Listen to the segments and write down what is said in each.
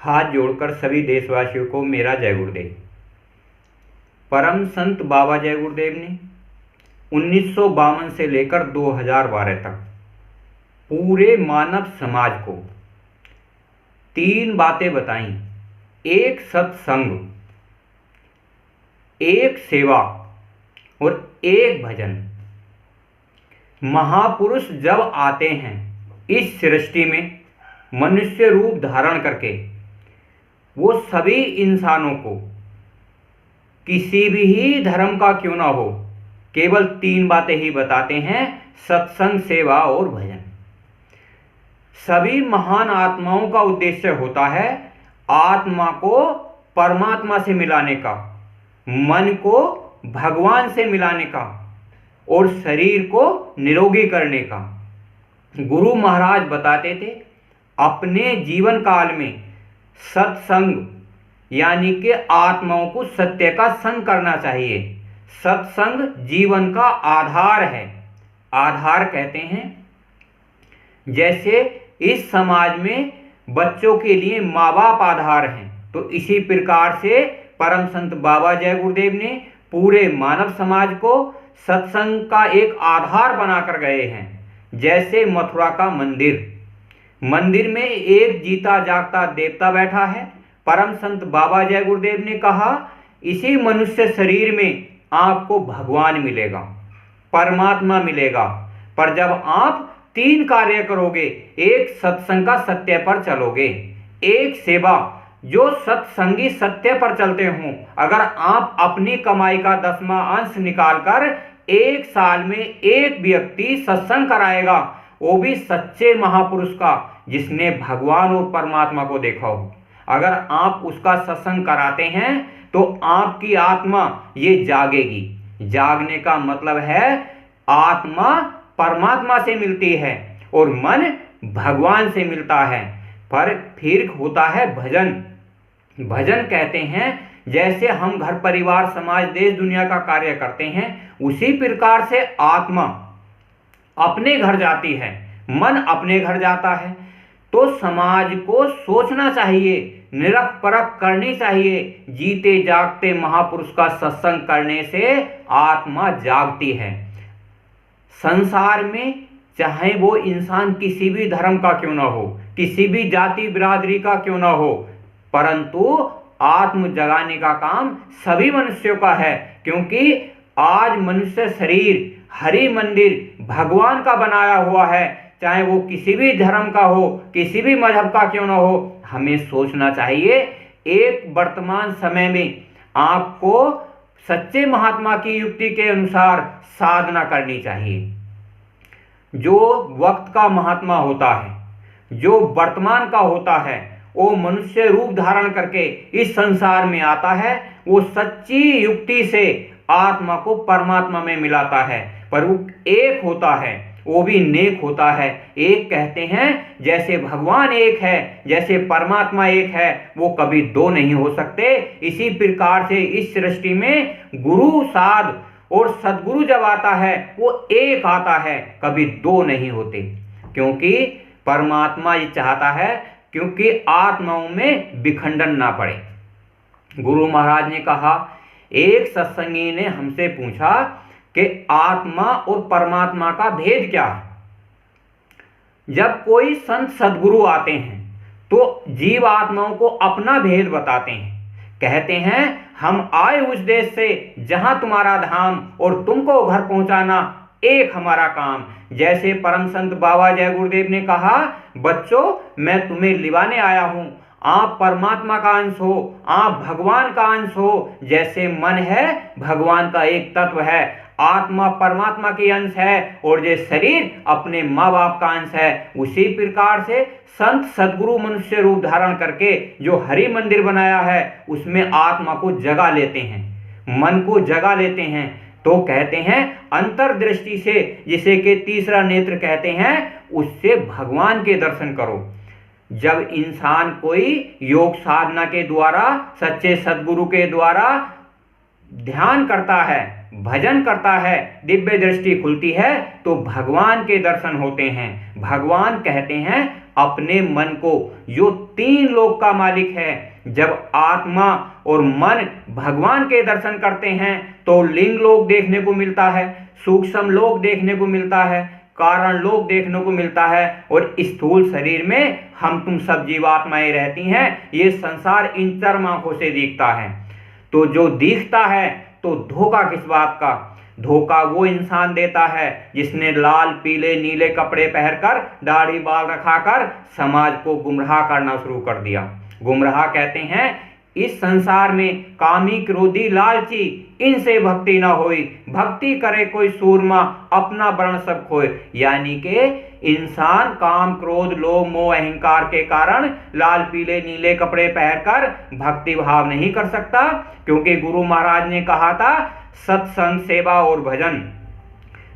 हाथ जोड़कर सभी देशवासियों को मेरा जय गुरुदेव। परम संत बाबा जय गुरुदेव ने 1952 से लेकर 2012 तक पूरे मानव समाज को 3 बातें बताई। एक सत्संग, एक सेवा और एक भजन। महापुरुष जब आते हैं इस सृष्टि में मनुष्य रूप धारण करके, वो सभी इंसानों को किसी भी धर्म का क्यों ना हो, केवल 3 बातें ही बताते हैं: सत्संग, सेवा और भजन। सभी महान आत्माओं का उद्देश्य होता है आत्मा को परमात्मा से मिलाने का, मन को भगवान से मिलाने का और शरीर को निरोगी करने का। गुरु महाराज बताते थे अपने जीवन काल में सत्संग यानी कि आत्माओं को सत्य का संग करना चाहिए। सत्संग जीवन का आधार है। आधार कहते हैं जैसे इस समाज में बच्चों के लिए माँ बाप आधार हैं, तो इसी प्रकार से परम संत बाबा जय गुरुदेव ने पूरे मानव समाज को सत्संग का एक आधार बनाकर गए हैं। जैसे मथुरा का मंदिर में एक जीता जागता देवता बैठा है। परम संत बाबा जय गुरुदेव ने कहा इसी मनुष्य शरीर में आपको भगवान मिलेगा, परमात्मा मिलेगा, पर जब आप 3 कार्य करोगे। एक सत्संग का सत्य पर चलोगे, एक सेवा जो सत्संगी सत्य पर चलते हों। अगर आप अपनी कमाई का 10वां अंश निकालकर 1 साल में एक व्यक्ति सत्संग कराएगा, वो भी सच्चे महापुरुष का जिसने भगवान और परमात्मा को देखा हो, अगर आप उसका सत्संग कराते हैं तो आपकी आत्मा ये जागेगी। जागने का मतलब है आत्मा परमात्मा से मिलती है और मन भगवान से मिलता है। पर फिर होता है भजन। भजन कहते हैं जैसे हम घर परिवार समाज देश दुनिया का कार्य करते हैं, उसी प्रकार से आत्मा अपने घर जाती है, मन अपने घर जाता है। तो समाज को सोचना चाहिए, निरख परख करनी चाहिए। जीते जागते महापुरुष का सत्संग करने से आत्मा जागती है। संसार में चाहे वो इंसान किसी भी धर्म का क्यों ना हो, किसी भी जाति बिरादरी का क्यों ना हो, परंतु आत्म जगाने का काम सभी मनुष्यों का है। क्योंकि आज मनुष्य शरीर हरि मंदिर भगवान का बनाया हुआ है। चाहे वो किसी भी धर्म का हो, किसी भी मजहब का क्यों ना हो, हमें सोचना चाहिए एक वर्तमान समय में आपको सच्चे महात्मा की युक्ति के अनुसार साधना करनी चाहिए। जो वक्त का महात्मा होता है, जो वर्तमान का होता है, वो मनुष्य रूप धारण करके इस संसार में आता है। वो सच्ची युक्ति से आत्मा को परमात्मा में मिलाता है। पर वो एक होता है, वो भी नेक होता है। एक कहते हैं जैसे भगवान एक है, जैसे परमात्मा एक है, वो कभी 2 नहीं हो सकते। इसी प्रकार से इस सृष्टि में गुरु साध और सदगुरु जब आता है वो एक आता है, कभी 2 नहीं होते। क्योंकि परमात्मा ये चाहता है क्योंकि आत्माओं में विखंडन ना पड़े। गुरु महाराज ने कहा, एक सत्संगी ने हमसे पूछा कि आत्मा और परमात्मा का भेद क्या है। जब कोई संत सदगुरु आते हैं तो जीव आत्माओं को अपना भेद बताते हैं। कहते हैं हम आए उस देश से जहां तुम्हारा धाम और तुमको घर पहुंचाना एक हमारा काम। जैसे परम संत बाबा जय गुरुदेव ने कहा, बच्चों मैं तुम्हें लिवाने आया हूं, आप परमात्मा का अंश हो, आप भगवान का अंश हो। जैसे मन है भगवान का एक तत्व है, आत्मा परमात्मा की अंश है और ये शरीर अपने माँ बाप का अंश है। उसी प्रकार से संत सदगुरु मनुष्य रूप धारण करके जो हरि मंदिर बनाया है उसमें आत्मा को जगा लेते हैं, मन को जगा लेते हैं। तो कहते हैं अंतर्दृष्टि से, जिसे कि तीसरा नेत्र कहते हैं, उससे भगवान के दर्शन करो। जब इंसान कोई योग साधना के द्वारा, सच्चे सदगुरु के द्वारा ध्यान करता है, भजन करता है, दिव्य दृष्टि खुलती है तो भगवान के दर्शन होते हैं। भगवान कहते हैं अपने मन को, जो 3 लोक का मालिक है, जब आत्मा और मन भगवान के दर्शन करते हैं तो लिंग लोक देखने को मिलता है, सूक्ष्म लोक देखने को मिलता है, कारण लोक देखने को मिलता है, और स्थूल शरीर में हम तुम सब जीवात्माएं रहती हैं। ये संसार इन चरम आंखों से दिखता है। तो जो दिखता है तो धोखा किस बात का? धोखा वो इंसान देता है जिसने लाल पीले नीले कपड़े पहनकर दाढ़ी बाल रखाकर समाज को गुमराह करना शुरू कर दिया। गुमराह कहते हैं इस संसार में कामी क्रोधी लालची, इनसे भक्ति ना होई, भक्ति करे कोई सूरमा, अपना वर्ण सब खोए। यानी कि इंसान काम क्रोध लोभ मोह अहंकार के कारण लाल पीले नीले कपड़े पहनकर भक्ति भाव नहीं कर सकता, क्योंकि गुरु महाराज ने कहा था सत्संग सेवा और भजन।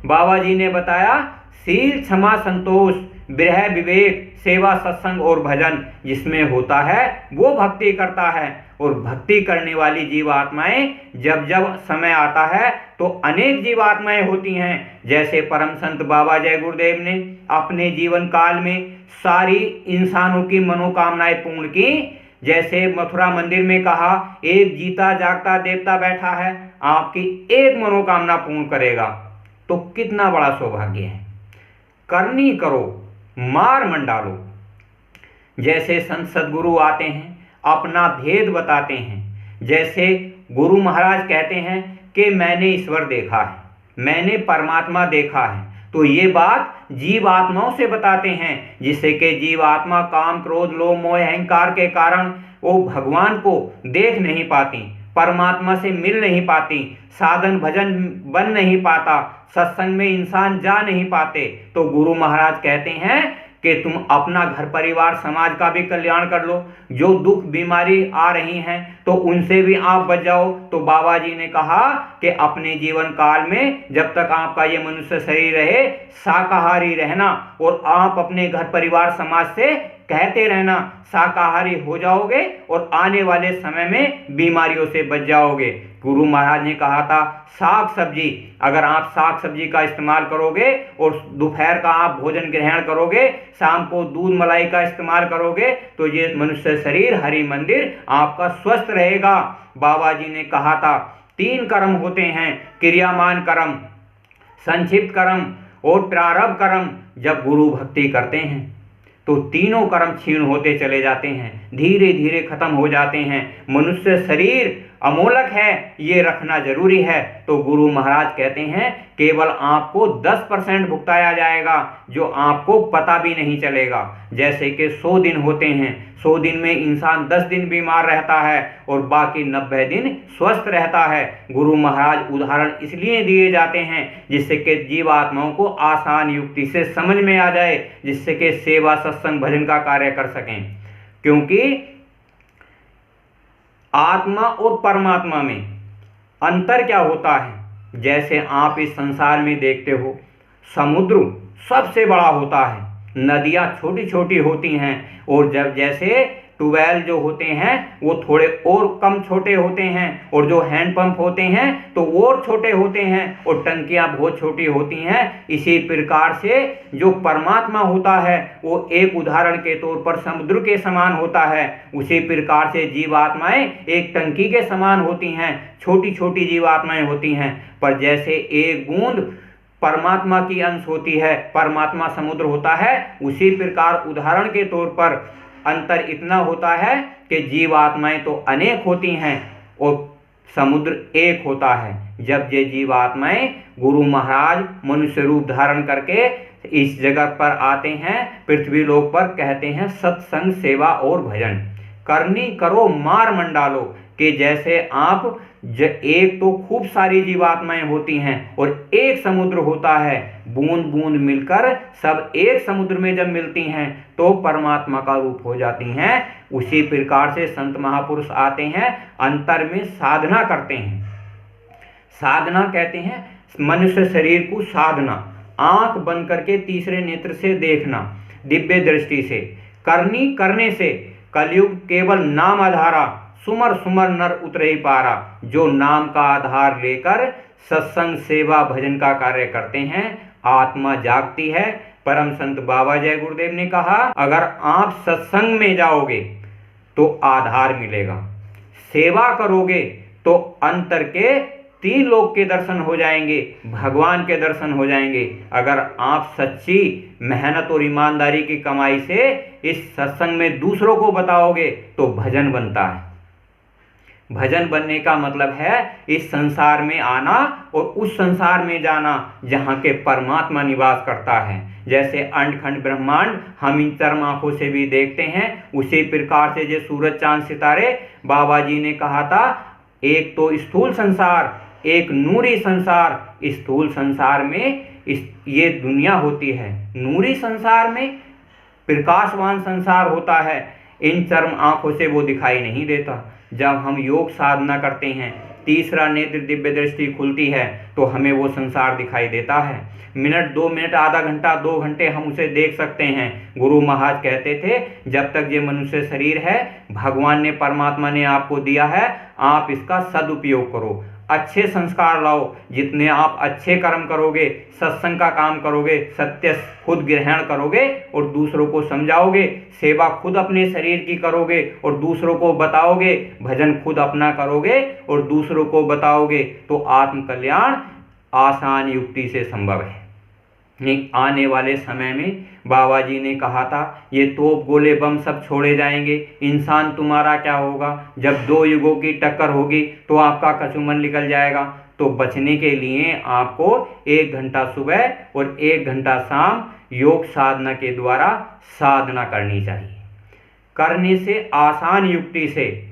बाबा जी ने बताया शील क्षमा संतोष विरह विवेक सेवा सत्संग और भजन जिसमें होता है वो भक्ति करता है। और भक्ति करने वाली जीवात्माएं जब जब समय आता है तो अनेक जीवात्माएं होती हैं। जैसे परम संत बाबा जय गुरुदेव ने अपने जीवन काल में सारी इंसानों की मनोकामनाएं पूर्ण की। जैसे मथुरा मंदिर में कहा एक जीता जागता देवता बैठा है, आपकी एक मनोकामना पूर्ण करेगा। तो कितना बड़ा सौभाग्य है। करनी करो मार मंडालो। जैसे संत सदगुरु आते हैं अपना भेद बताते हैं। जैसे गुरु महाराज कहते हैं कि मैंने ईश्वर देखा है, मैंने परमात्मा देखा है, तो ये बात जीव आत्माओं से बताते हैं, जिससे कि जीव आत्मा काम क्रोध लोभ मोह अहंकार के कारण वो भगवान को देख नहीं पाती, परमात्मा से मिल नहीं पाती, साधन भजन बन नहीं पाता, सत्संग में इंसान जा नहीं पाते। तो गुरु महाराज कहते हैं कि तुम अपना घर परिवार समाज का भी कल्याण कर लो। जो दुख बीमारी आ रही हैं तो उनसे भी आप बच जाओ। तो बाबा जी ने कहा कि अपने जीवन काल में जब तक आपका ये मनुष्य शरीर रहे शाकाहारी रहना, और आप अपने घर परिवार समाज से कहते रहना शाकाहारी हो जाओगे और आने वाले समय में बीमारियों से बच जाओगे। गुरु महाराज ने कहा था साग सब्जी, अगर आप साग सब्जी का इस्तेमाल करोगे और दोपहर का आप भोजन ग्रहण करोगे, शाम को दूध मलाई का इस्तेमाल करोगे, तो ये मनुष्य शरीर हरि मंदिर आपका स्वस्थ रहेगा। बाबा जी ने कहा था 3 कर्म होते हैं, क्रियामान कर्म, संक्षिप्त कर्म और प्रारब्ध कर्म। जब गुरु भक्ति करते हैं तो तीनों कर्म क्षीण होते चले जाते हैं, धीरे धीरे खत्म हो जाते हैं। मनुष्य शरीर अमोलक है, ये रखना जरूरी है। तो गुरु महाराज कहते हैं केवल आपको 10% भुगताया जाएगा, जो आपको पता भी नहीं चलेगा। जैसे कि 100 दिन होते हैं, 100 दिन में इंसान 10 दिन बीमार रहता है और बाकी 90 दिन स्वस्थ रहता है। गुरु महाराज उदाहरण इसलिए दिए जाते हैं जिससे कि जीवात्माओं को आसान युक्ति से समझ में आ जाए, जिससे कि सेवा सत्संग भजन का कार्य कर सकें। क्योंकि आत्मा और परमात्मा में अंतर क्या होता है? जैसे आप इस संसार में देखते हो समुद्र सबसे बड़ा होता है, नदियाँ छोटी छोटी होती हैं, और जब जैसे ट्यूबवेल जो होते हैं वो थोड़े और कम छोटे होते हैं, और जो हैंडपंप होते हैं तो वो और छोटे होते हैं, और टंकियाँ बहुत छोटी होती हैं। इसी प्रकार से जो परमात्मा होता है वो एक उदाहरण के तौर पर समुद्र के समान होता है। उसी प्रकार से जीवात्माएं एक टंकी के समान होती हैं, छोटी छोटी जीवात्माएं होती हैं। पर जैसे एक बूंद परमात्मा की अंश होती है, परमात्मा समुद्र होता है, उसी प्रकार उदाहरण के तौर पर अंतर इतना होता है कि जीवात्माएं तो अनेक होती हैं और समुद्र एक होता है। जब ये जीवात्माएं गुरु महाराज मनुष्य रूप धारण करके इस जगत पर आते हैं, पृथ्वी लोक पर, कहते हैं सत्संग सेवा और भजन करनी करो मार मंडालो। कि जैसे आप एक तो खूब सारी जीवात्माएं होती हैं और एक समुद्र होता है, बूंद बूंद मिलकर सब एक समुद्र में जब मिलती हैं तो परमात्मा का रूप हो जाती हैं। उसी प्रकार से संत महापुरुष आते हैं, अंतर में साधना करते हैं। साधना कहते हैं मनुष्य शरीर को साधना, आंख बंद करके तीसरे नेत्र से देखना, दिव्य दृष्टि से करनी, करने से कलयुग केवल नाम आधारा सुमर सुमर नर उतरे पारा, जो नाम का आधार लेकर सत्संग सेवा भजन का कार्य करते हैं आत्मा जागती है। परम संत बाबा जय गुरुदेव ने कहा, अगर आप सत्संग में जाओगे तो आधार मिलेगा, सेवा करोगे तो अंतर के 3 लोक के दर्शन हो जाएंगे, भगवान के दर्शन हो जाएंगे। अगर आप सच्ची मेहनत और ईमानदारी की कमाई से इस सत्संग में दूसरों को बताओगे तो भजन बनता है। भजन बनने का मतलब है इस संसार में आना और उस संसार में जाना जहाँ के परमात्मा निवास करता है। जैसे अंडखंड ब्रह्मांड हम इन चर्म आंखों से भी देखते हैं, उसी प्रकार से जो सूरज चांद सितारे, बाबा जी ने कहा था एक तो स्थूल संसार, एक नूरी संसार। स्थूल संसार में ये दुनिया होती है, नूरी संसार में प्रकाशवान संसार होता है। इन चर्म आंखों से वो दिखाई नहीं देता। जब हम योग साधना करते हैं, तीसरा नेत्र दिव्य दृष्टि खुलती है तो हमें वो संसार दिखाई देता है। मिनट 2 मिनट, आधा घंटा, 2 घंटे हम उसे देख सकते हैं। गुरु महाराज कहते थे जब तक ये मनुष्य शरीर है, भगवान ने, परमात्मा ने आपको दिया है, आप इसका सदुपयोग करो, अच्छे संस्कार लाओ। जितने आप अच्छे कर्म करोगे, सत्संग का काम करोगे, सत्य खुद ग्रहण करोगे और दूसरों को समझाओगे, सेवा खुद अपने शरीर की करोगे और दूसरों को बताओगे, भजन खुद अपना करोगे और दूसरों को बताओगे, तो आत्म कल्याण आसान युक्ति से संभव है। आने वाले समय में बाबा जी ने कहा था ये तोप गोले बम सब छोड़े जाएंगे, इंसान तुम्हारा क्या होगा। जब 2 युगों की टक्कर होगी तो आपका कचुमन निकल जाएगा। तो बचने के लिए आपको 1 घंटा सुबह और 1 घंटा शाम योग साधना के द्वारा साधना करनी चाहिए। करने से आसान युक्ति से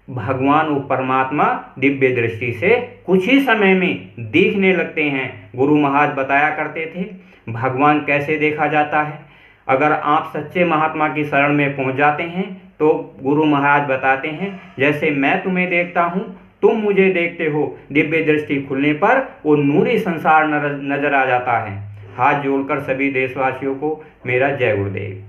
भगवान और परमात्मा दिव्य दृष्टि से कुछ ही समय में दिखने लगते हैं। गुरु महाराज बताया करते थे भगवान कैसे देखा जाता है। अगर आप सच्चे महात्मा की शरण में पहुंच जाते हैं तो गुरु महाराज बताते हैं जैसे मैं तुम्हें देखता हूं, तुम मुझे देखते हो। दिव्य दृष्टि खुलने पर वो नूरी संसार नजर आ जाता है। हाथ जोड़कर सभी देशवासियों को मेरा जय गुरुदेव।